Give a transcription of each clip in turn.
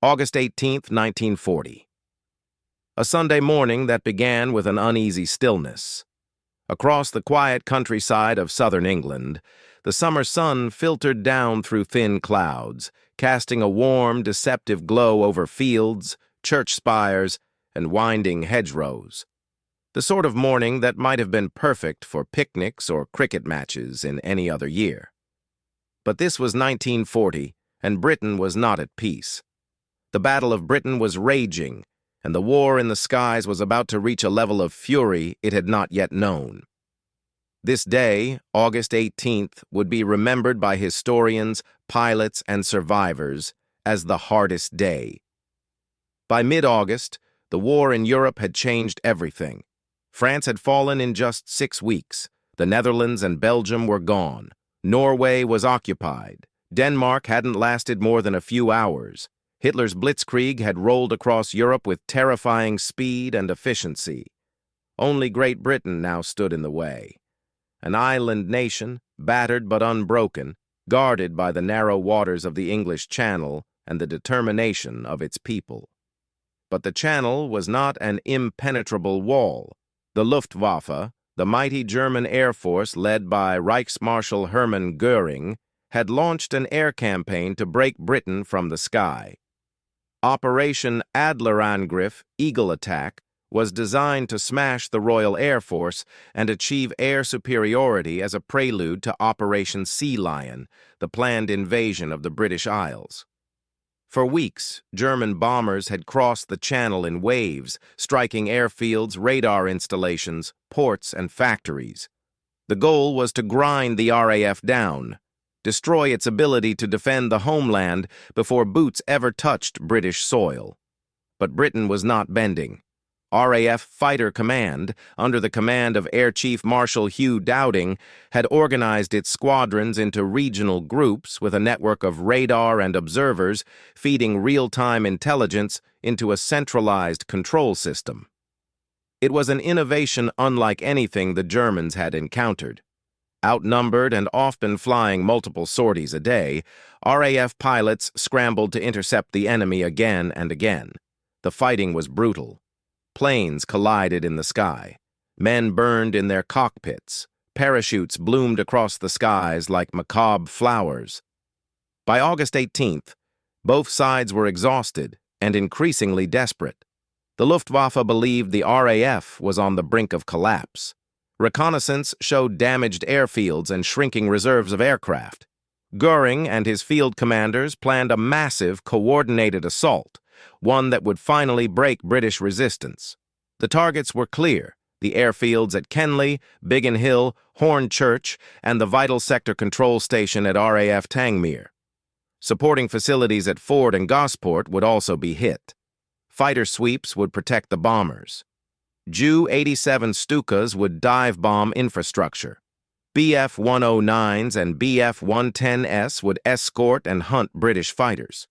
August 18, 1940. A Sunday morning that began with an uneasy stillness. Across the quiet countryside of southern England, the summer sun filtered down through thin clouds, casting a warm, deceptive glow over fields, church spires, and winding hedgerows. The sort of morning that might have been perfect for picnics or cricket matches in any other year. But this was 1940, and Britain was not at peace. The Battle of Britain was raging, and the war in the skies was about to reach a level of fury it had not yet known. This day, August 18th, would be remembered by historians, pilots, and survivors as the hardest day. By mid-August, the war in Europe had changed everything. France had fallen in just 6 weeks. The Netherlands and Belgium were gone. Norway was occupied. Denmark hadn't lasted more than a few hours. Hitler's blitzkrieg had rolled across Europe with terrifying speed and efficiency. Only Great Britain now stood in the way. An island nation, battered but unbroken, guarded by the narrow waters of the English Channel and the determination of its people. But the Channel was not an impenetrable wall. The Luftwaffe, the mighty German Air Force led by Reichsmarschall Hermann Göring, had launched an air campaign to break Britain from the sky. Operation Adlerangriff, Eagle Attack, was designed to smash the Royal Air Force and achieve air superiority as a prelude to Operation Sea Lion, the planned invasion of the British Isles. For weeks, German bombers had crossed the Channel in waves, striking airfields, radar installations, ports, and factories. The goal was to grind the RAF down, destroy its ability to defend the homeland before boots ever touched British soil. But Britain was not bending. RAF Fighter Command, under the command of Air Chief Marshal Hugh Dowding, had organized its squadrons into regional groups with a network of radar and observers feeding real-time intelligence into a centralized control system. It was an innovation unlike anything the Germans had encountered. Outnumbered and often flying multiple sorties a day, RAF pilots scrambled to intercept the enemy again and again. The fighting was brutal. Planes collided in the sky. Men burned in their cockpits. Parachutes bloomed across the skies like macabre flowers. By August 18th, both sides were exhausted and increasingly desperate. The Luftwaffe believed the RAF was on the brink of collapse. Reconnaissance showed damaged airfields and shrinking reserves of aircraft. Göring and his field commanders planned a massive, coordinated assault, one that would finally break British resistance. The targets were clear: the airfields at Kenley, Biggin Hill, Hornchurch, and the vital sector control station at RAF Tangmere. Supporting facilities at Ford and Gosport would also be hit. Fighter sweeps would protect the bombers. Ju-87 Stukas would dive-bomb infrastructure. Bf-109s and Bf-110s would escort and hunt British fighters.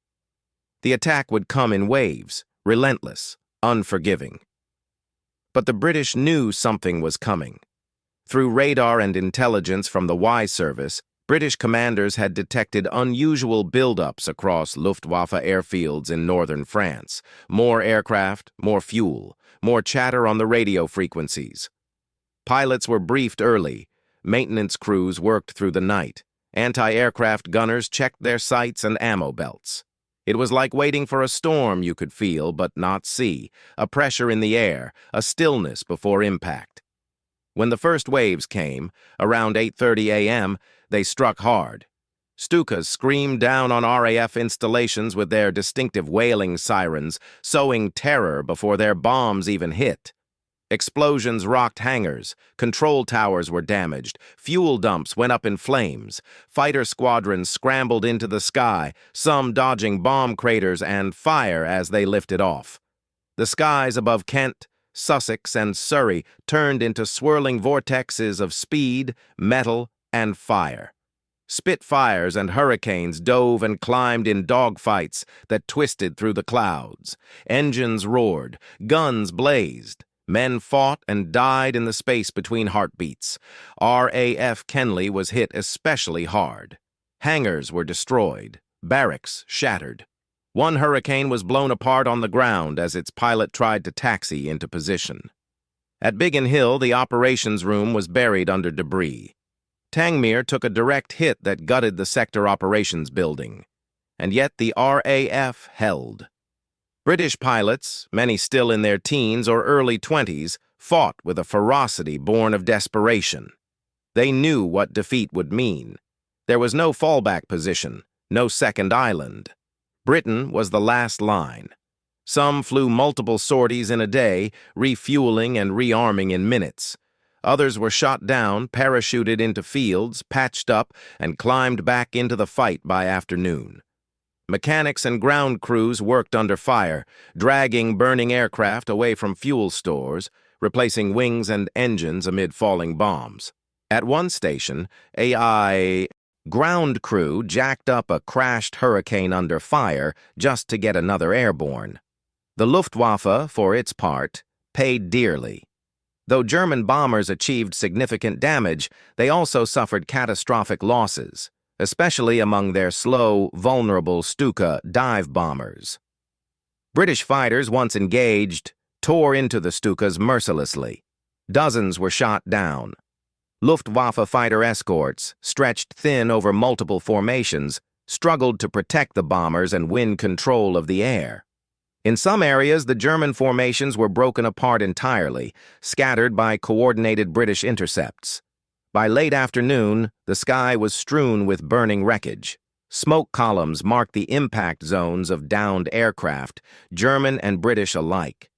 The attack would come in waves, relentless, unforgiving. But the British knew something was coming. Through radar and intelligence from the WWII service, British commanders had detected unusual buildups across Luftwaffe airfields in northern France. More aircraft, more fuel, more chatter on the radio frequencies. Pilots were briefed early. Maintenance crews worked through the night. Anti-aircraft gunners checked their sights and ammo belts. It was like waiting for a storm you could feel but not see, a pressure in the air, a stillness before impact. When the first waves came, around 8:30 a.m., they struck hard. Stukas screamed down on RAF installations with their distinctive wailing sirens, sowing terror before their bombs even hit. Explosions rocked hangars, control towers were damaged, fuel dumps went up in flames, fighter squadrons scrambled into the sky, some dodging bomb craters and fire as they lifted off. The skies above Kent, Sussex, and Surrey turned into swirling vortexes of speed, metal, and fire. Spitfires and Hurricanes dove and climbed in dogfights that twisted through the clouds. Engines roared, guns blazed. Men fought and died in the space between heartbeats. RAF Kenley was hit especially hard. Hangars were destroyed, barracks shattered. One Hurricane was blown apart on the ground as its pilot tried to taxi into position. At Biggin Hill, the operations room was buried under debris. Tangmere took a direct hit that gutted the sector operations building. And yet the RAF held. British pilots, many still in their teens or early 20s, fought with a ferocity born of desperation. They knew what defeat would mean. There was no fallback position, no second island. Britain was the last line. Some flew multiple sorties in a day, refueling and rearming in minutes. Others were shot down, parachuted into fields, patched up, and climbed back into the fight by afternoon. Mechanics and ground crews worked under fire, dragging burning aircraft away from fuel stores, replacing wings and engines amid falling bombs. At one station, a ground crew jacked up a crashed Hurricane under fire just to get another airborne. The Luftwaffe, for its part, paid dearly. Though German bombers achieved significant damage, they also suffered catastrophic losses, especially among their slow, vulnerable Stuka dive bombers. British fighters, once engaged, tore into the Stukas mercilessly. Dozens were shot down. Luftwaffe fighter escorts, stretched thin over multiple formations, struggled to protect the bombers and win control of the air. In some areas, the German formations were broken apart entirely, scattered by coordinated British intercepts. By late afternoon, the sky was strewn with burning wreckage. Smoke columns marked the impact zones of downed aircraft, German and British alike.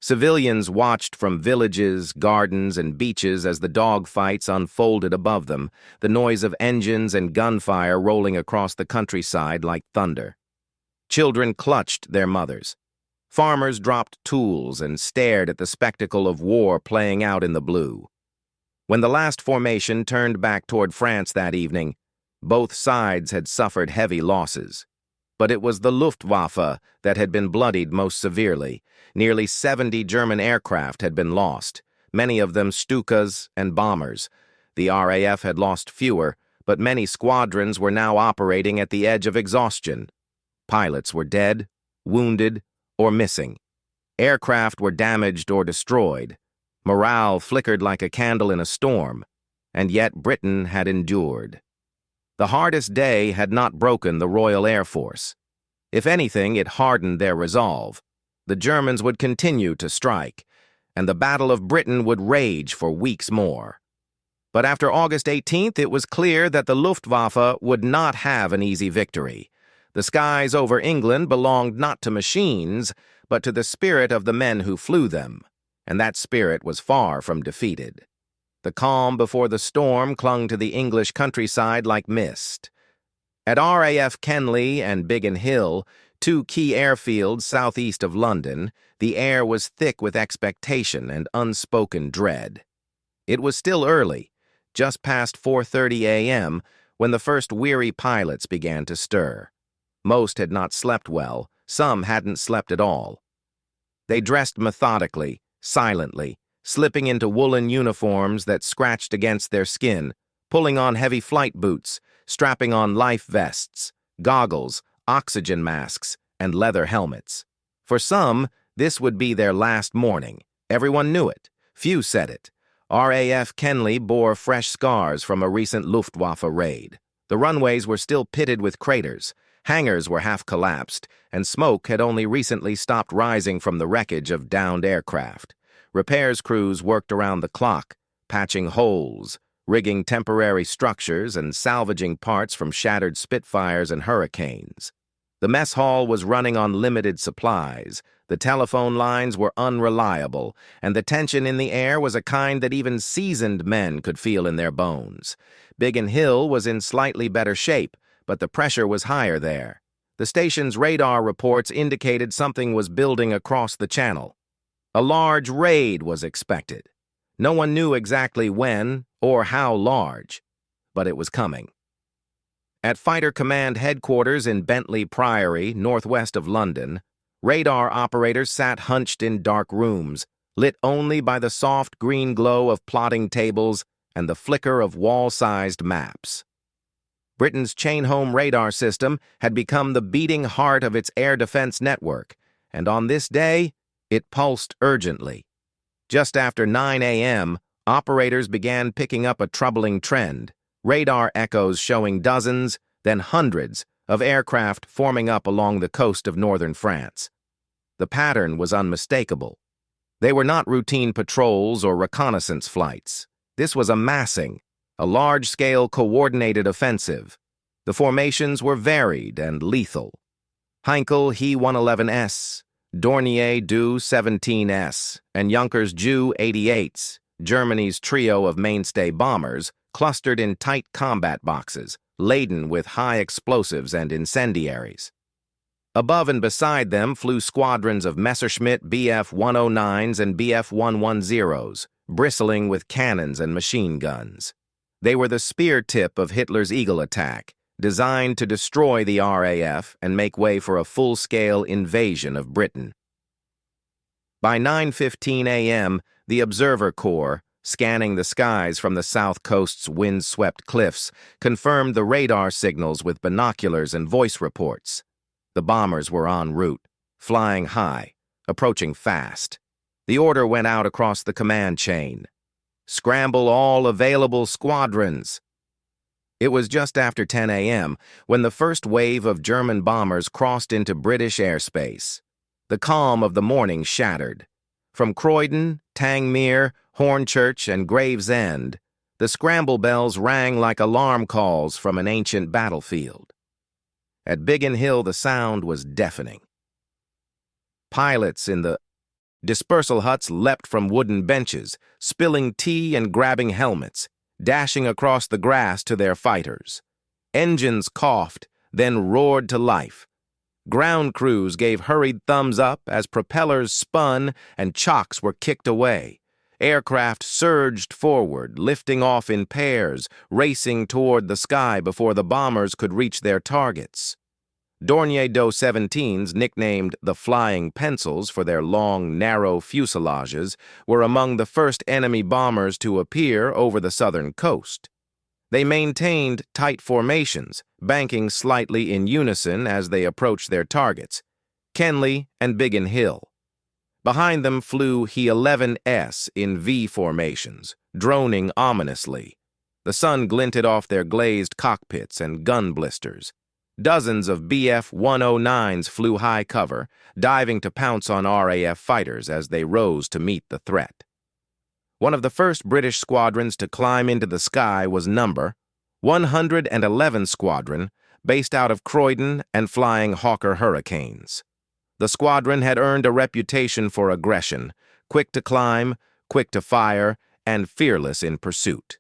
Civilians watched from villages, gardens, and beaches as the dogfights unfolded above them, the noise of engines and gunfire rolling across the countryside like thunder. Children clutched their mothers. Farmers dropped tools and stared at the spectacle of war playing out in the blue. When the last formation turned back toward France that evening, both sides had suffered heavy losses. But it was the Luftwaffe that had been bloodied most severely. Nearly 70 German aircraft had been lost, many of them Stukas and bombers. The RAF had lost fewer, but many squadrons were now operating at the edge of exhaustion. Pilots were dead, wounded, or missing. Aircraft were damaged or destroyed. Morale flickered like a candle in a storm, and yet Britain had endured. The hardest day had not broken the Royal Air Force. If anything, it hardened their resolve. The Germans would continue to strike, and the Battle of Britain would rage for weeks more. But after August 18th, it was clear that the Luftwaffe would not have an easy victory. The skies over England belonged not to machines, but to the spirit of the men who flew them, and that spirit was far from defeated. The calm before the storm clung to the English countryside like mist. At RAF Kenley and Biggin Hill, two key airfields southeast of London, the air was thick with expectation and unspoken dread. It was still early, just past 4:30 a.m., when the first weary pilots began to stir. Most had not slept well, some hadn't slept at all. They dressed methodically, silently, slipping into woolen uniforms that scratched against their skin, pulling on heavy flight boots, strapping on life vests, goggles, oxygen masks, and leather helmets. For some, this would be their last morning. Everyone knew it. Few said it. RAF Kenley bore fresh scars from a recent Luftwaffe raid. The runways were still pitted with craters. Hangars were half collapsed, and smoke had only recently stopped rising from the wreckage of downed aircraft. Repairs crews worked around the clock, patching holes, rigging temporary structures, and salvaging parts from shattered Spitfires and Hurricanes. The mess hall was running on limited supplies, the telephone lines were unreliable, and the tension in the air was a kind that even seasoned men could feel in their bones. Biggin Hill was in slightly better shape, but the pressure was higher there. The station's radar reports indicated something was building across the channel. A large raid was expected. No one knew exactly when or how large, but it was coming. At Fighter Command headquarters in Bentley Priory, northwest of London, radar operators sat hunched in dark rooms, lit only by the soft green glow of plotting tables and the flicker of wall-sized maps. Britain's chain-home radar system had become the beating heart of its air defense network, and on this day, it pulsed urgently. Just after 9 a.m., operators began picking up a troubling trend, radar echoes showing dozens, then hundreds, of aircraft forming up along the coast of northern France. The pattern was unmistakable. They were not routine patrols or reconnaissance flights. This was a massing, a large-scale coordinated offensive. The formations were varied and lethal. Heinkel He-111S, Dornier Do-17S, and Junkers Ju-88s, Germany's trio of mainstay bombers, clustered in tight combat boxes, laden with high explosives and incendiaries. Above and beside them flew squadrons of Messerschmitt Bf-109s and Bf-110s, bristling with cannons and machine guns. They were the spear tip of Hitler's Eagle attack, designed to destroy the RAF and make way for a full-scale invasion of Britain. By 9:15 a.m., the Observer Corps, scanning the skies from the south coast's wind-swept cliffs, confirmed the radar signals with binoculars and voice reports. The bombers were en route, flying high, approaching fast. The order went out across the command chain. Scramble all available squadrons. It was just after 10 a.m. when the first wave of German bombers crossed into British airspace. The calm of the morning shattered. From Croydon, Tangmere, Hornchurch, and Gravesend, the scramble bells rang like alarm calls from an ancient battlefield. At Biggin Hill, the sound was deafening. Pilots in the dispersal huts leapt from wooden benches, spilling tea and grabbing helmets, dashing across the grass to their fighters. Engines coughed, then roared to life. Ground crews gave hurried thumbs up as propellers spun and chocks were kicked away. Aircraft surged forward, lifting off in pairs, racing toward the sky before the bombers could reach their targets. Dornier Do-17s, nicknamed the Flying Pencils for their long, narrow fuselages, were among the first enemy bombers to appear over the southern coast. They maintained tight formations, banking slightly in unison as they approached their targets, Kenley and Biggin Hill. Behind them flew He-11S in V formations, droning ominously. The sun glinted off their glazed cockpits and gun blisters. Dozens of Bf-109s flew high cover, diving to pounce on RAF fighters as they rose to meet the threat. One of the first British squadrons to climb into the sky was No. 111 Squadron, based out of Croydon and flying Hawker Hurricanes. The squadron had earned a reputation for aggression, quick to climb, quick to fire, and fearless in pursuit.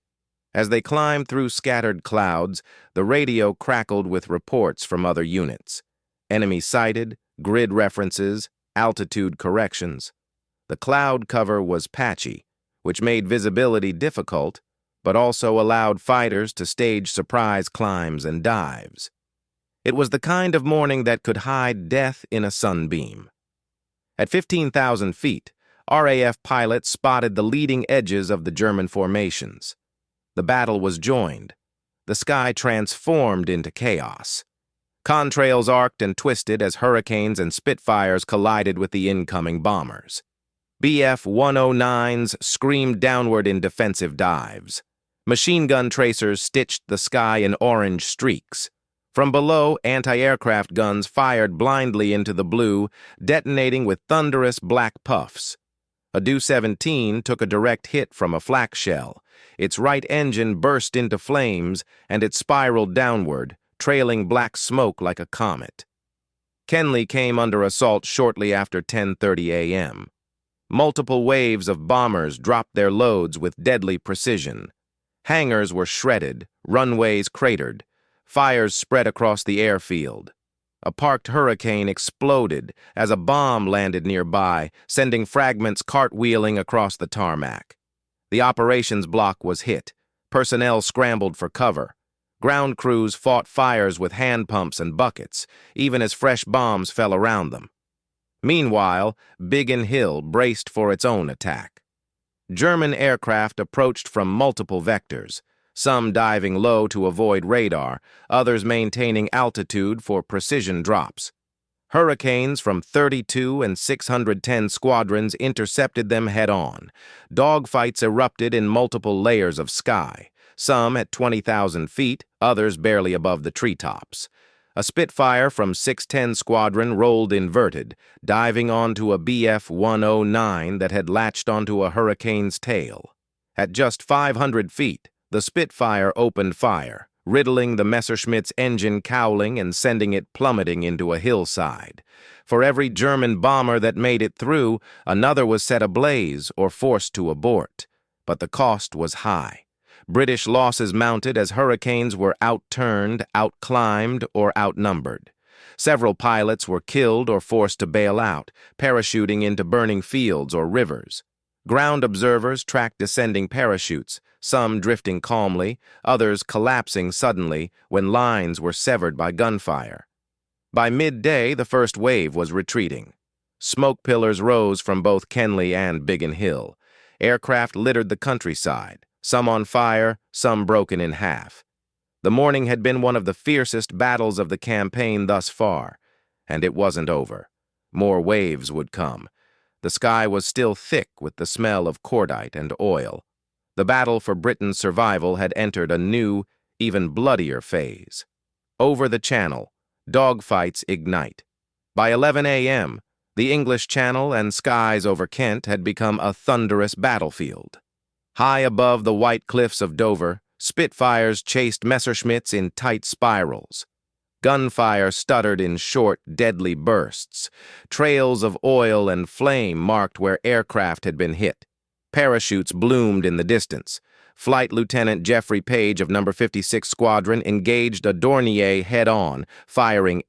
As they climbed through scattered clouds, the radio crackled with reports from other units. Enemy sighted, grid references, altitude corrections. The cloud cover was patchy, which made visibility difficult, but also allowed fighters to stage surprise climbs and dives. It was the kind of morning that could hide death in a sunbeam. At 15,000 feet, RAF pilots spotted the leading edges of the German formations. The battle was joined. The sky transformed into chaos. Contrails arced and twisted as Hurricanes and Spitfires collided with the incoming bombers. Bf-109s screamed downward in defensive dives. Machine gun tracers stitched the sky in orange streaks. From below, anti-aircraft guns fired blindly into the blue, detonating with thunderous black puffs. A Do-17 took a direct hit from a flak shell. Its right engine burst into flames, and it spiraled downward, trailing black smoke like a comet. Kenley came under assault shortly after 10:30 a.m. Multiple waves of bombers dropped their loads with deadly precision. Hangars were shredded, runways cratered. Fires spread across the airfield. A parked Hurricane exploded as a bomb landed nearby, sending fragments cartwheeling across the tarmac. The operations block was hit. Personnel scrambled for cover. Ground crews fought fires with hand pumps and buckets, even as fresh bombs fell around them. Meanwhile, Biggin Hill braced for its own attack. German aircraft approached from multiple vectors. some diving low to avoid radar, others maintaining altitude for precision drops. Hurricanes from 32 and 610 squadrons intercepted them head-on. Dogfights erupted in multiple layers of sky, some at 20,000 feet, others barely above the treetops. A Spitfire from 610 Squadron rolled inverted, diving onto a Bf-109 that had latched onto a Hurricane's tail. At just 500 feet, the Spitfire opened fire, riddling the Messerschmitt's engine cowling and sending it plummeting into a hillside. For every German bomber that made it through, another was set ablaze or forced to abort. But the cost was high. British losses mounted as Hurricanes were outturned, outclimbed, or outnumbered. Several pilots were killed or forced to bail out, parachuting into burning fields or rivers. Ground observers tracked descending parachutes, some drifting calmly, others collapsing suddenly when lines were severed by gunfire. By midday, the first wave was retreating. Smoke pillars rose from both Kenly and Biggin Hill. Aircraft littered the countryside, some on fire, some broken in half. The morning had been one of the fiercest battles of the campaign thus far, and it wasn't over. More waves would come. The sky was still thick with the smell of cordite and oil. The battle for Britain's survival had entered a new, even bloodier phase. Over the Channel, dogfights ignite. By 11 a.m., the English Channel and skies over Kent had become a thunderous battlefield. High above the white cliffs of Dover, Spitfires chased Messerschmitts in tight spirals. Gunfire stuttered in short, deadly bursts. Trails of oil and flame marked where aircraft had been hit. Parachutes bloomed in the distance. Flight Lieutenant Geoffrey Page of No. 56 Squadron engaged a Dornier head-on, firing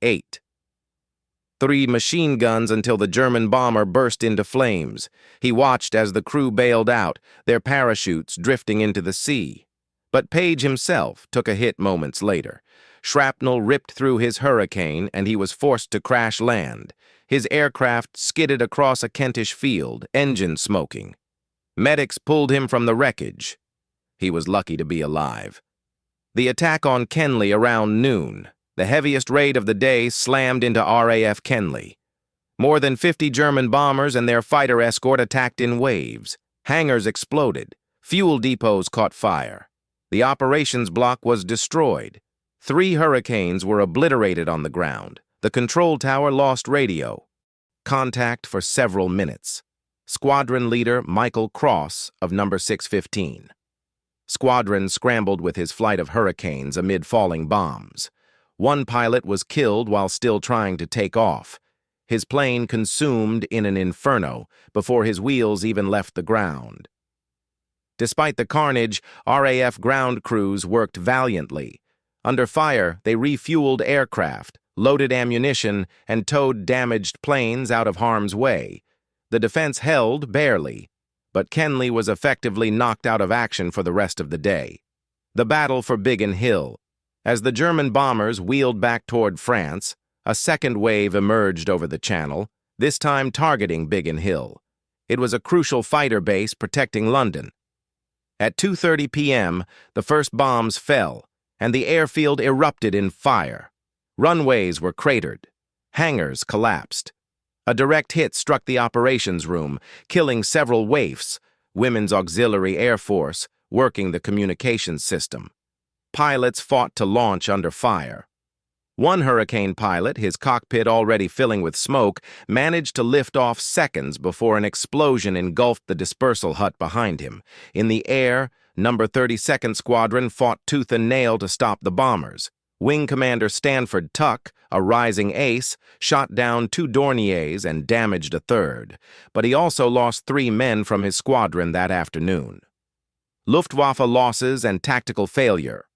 3 machine guns until the German bomber burst into flames. He watched as the crew bailed out, their parachutes drifting into the sea. But Page himself took a hit moments later. Shrapnel ripped through his Hurricane, and he was forced to crash land. His aircraft skidded across a Kentish field, engine smoking. Medics pulled him from the wreckage. He was lucky to be alive. The attack on Kenly around noon. The heaviest raid of the day slammed into RAF Kenly. More than 50 German bombers and their fighter escort attacked in waves. Hangars exploded. Fuel depots caught fire. The operations block was destroyed. 3 Hurricanes were obliterated on the ground. The control tower lost radio. Contact for several minutes. Squadron leader Michael Cross of No. 615. Squadron scrambled with his flight of Hurricanes amid falling bombs. One pilot was killed while still trying to take off. His plane consumed in an inferno before his wheels even left the ground. Despite the carnage, RAF ground crews worked valiantly. Under fire, they refueled aircraft, loaded ammunition, and towed damaged planes out of harm's way. The defense held barely, but Kenly was effectively knocked out of action for the rest of the day. The battle for Biggin Hill. As the German bombers wheeled back toward France, a second wave emerged over the Channel, this time targeting Biggin Hill. It was a crucial fighter base protecting London. At 2:30 p.m., the first bombs fell, and the airfield erupted in fire. Runways were cratered. Hangars collapsed. A direct hit struck the operations room, killing several waifs, Women's Auxiliary Air Force, working the communications system. Pilots fought to launch under fire. One Hurricane pilot, his cockpit already filling with smoke, managed to lift off seconds before an explosion engulfed the dispersal hut behind him. In the air, No. 32nd Squadron fought tooth and nail to stop the bombers. Wing Commander Stanford Tuck, a rising ace, shot down 2 Dorniers and damaged a third, but he also lost 3 men from his squadron that afternoon. Luftwaffe losses and tactical failure.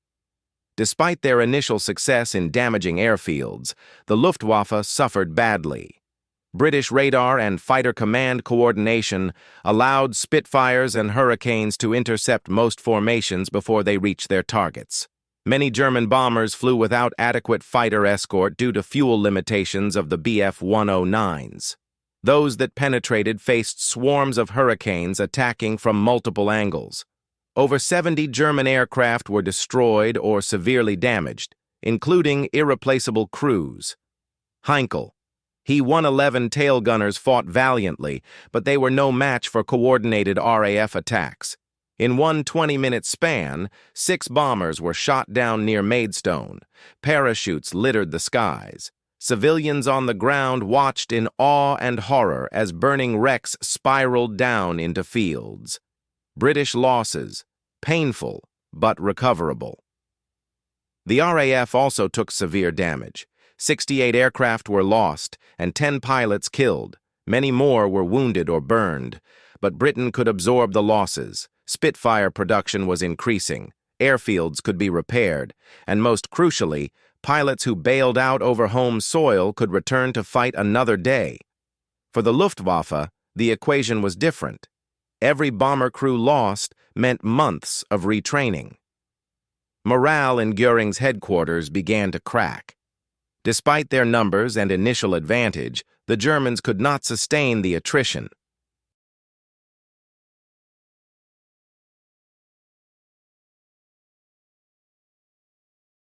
Despite their initial success in damaging airfields, the Luftwaffe suffered badly. British radar and fighter command coordination allowed Spitfires and Hurricanes to intercept most formations before they reached their targets. Many German bombers flew without adequate fighter escort due to fuel limitations of the Bf-109s. Those that penetrated faced swarms of Hurricanes attacking from multiple angles. Over 70 German aircraft were destroyed or severely damaged, including irreplaceable crews. Heinkel. He 111 tail gunners fought valiantly, but they were no match for coordinated RAF attacks. In one 20-minute span, 6 bombers were shot down near Maidstone. Parachutes littered the skies. Civilians on the ground watched in awe and horror as burning wrecks spiraled down into fields. British losses, painful but recoverable. The RAF also took severe damage. 68 aircraft were lost and 10 pilots killed. Many more were wounded or burned, but Britain could absorb the losses. Spitfire production was increasing, airfields could be repaired, and most crucially, pilots who bailed out over home soil could return to fight another day. For the Luftwaffe, the equation was different. Every bomber crew lost meant months of retraining. Morale in Göring's headquarters began to crack. Despite their numbers and initial advantage, the Germans could not sustain the attrition.